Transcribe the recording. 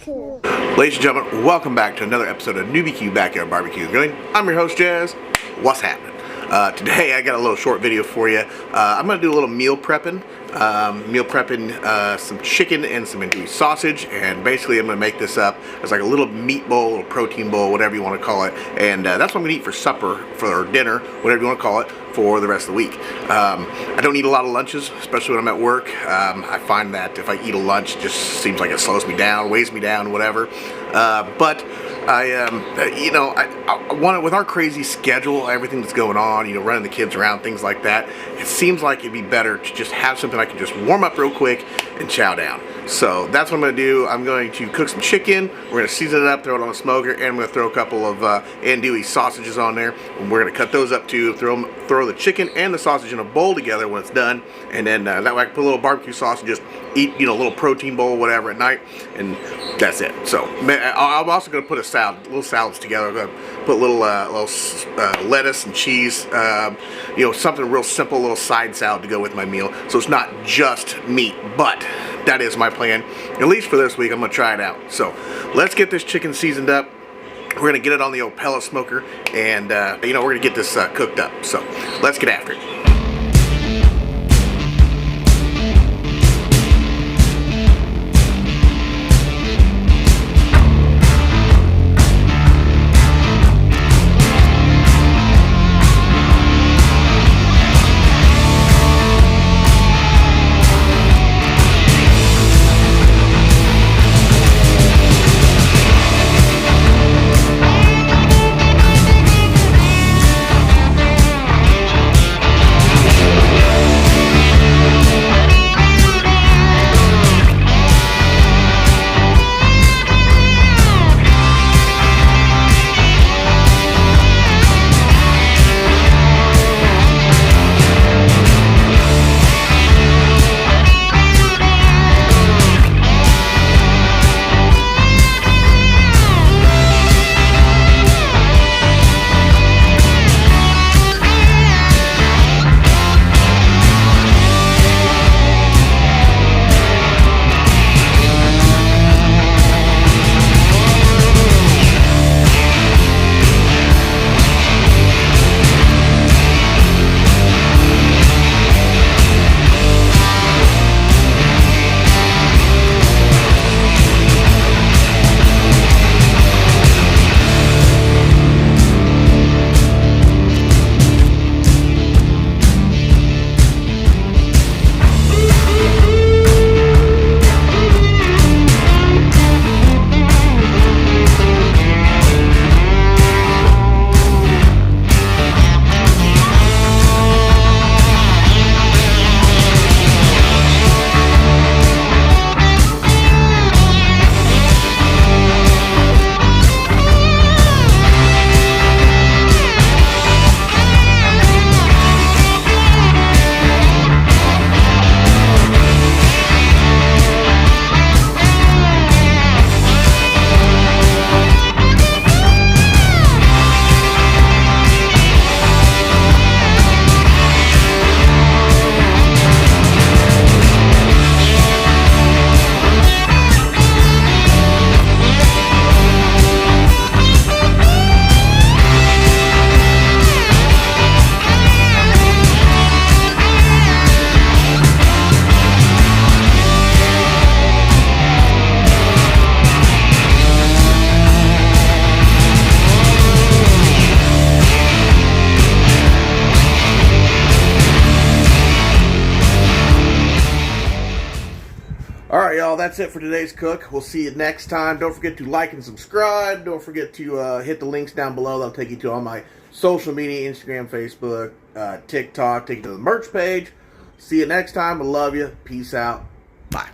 Barbecue. Ladies and gentlemen, welcome back to another episode of NewBQ Backyard Barbecue. I'm your host, Jazz. What's happening? Today I got a little short video for you. I'm going to do a little meal prepping. Some chicken and some andouille sausage, and basically I'm going to make this up as like a little meat bowl, or protein bowl, whatever you want to call it, and that's what I'm going to eat for supper, for dinner, whatever you want to call it, for the rest of the week. I don't eat a lot of lunches, especially when I'm at work. I find that if I eat a lunch, it just seems like it slows me down, weighs me down, whatever. But I want to, with our crazy schedule, everything that's going on, running the kids around, things like that, it seems like it'd be better to just have something I can just warm up real quick and chow down. So that's what I'm going to do. I'm going to cook some chicken. We're going to season it up, throw it on a smoker, and I'm going to throw a couple of andouille sausages on there. And we're going to cut those up too. Throw the chicken and the sausage in a bowl together when it's done, and then that way I can put a little barbecue sauce and just eat, a little protein bowl, whatever, at night, and that's it. So I'm also going to put little salads together. I'm going to put little lettuce and cheese, something real simple, little side salad to go with my meal. So it's not just meat, but that is my plan. At least for this week, I'm going to try it out. So let's get this chicken seasoned up. We're going to get it on the old pellet smoker, and we're going to get this cooked up. So let's get after it. Alright, y'all, that's it for today's cook. We'll see you next time. Don't forget to like and subscribe. Don't forget to hit the links down below. That'll take you to all my social media, Instagram, Facebook, TikTok, take you to the merch page. See you next time. I love you. Peace out. Bye.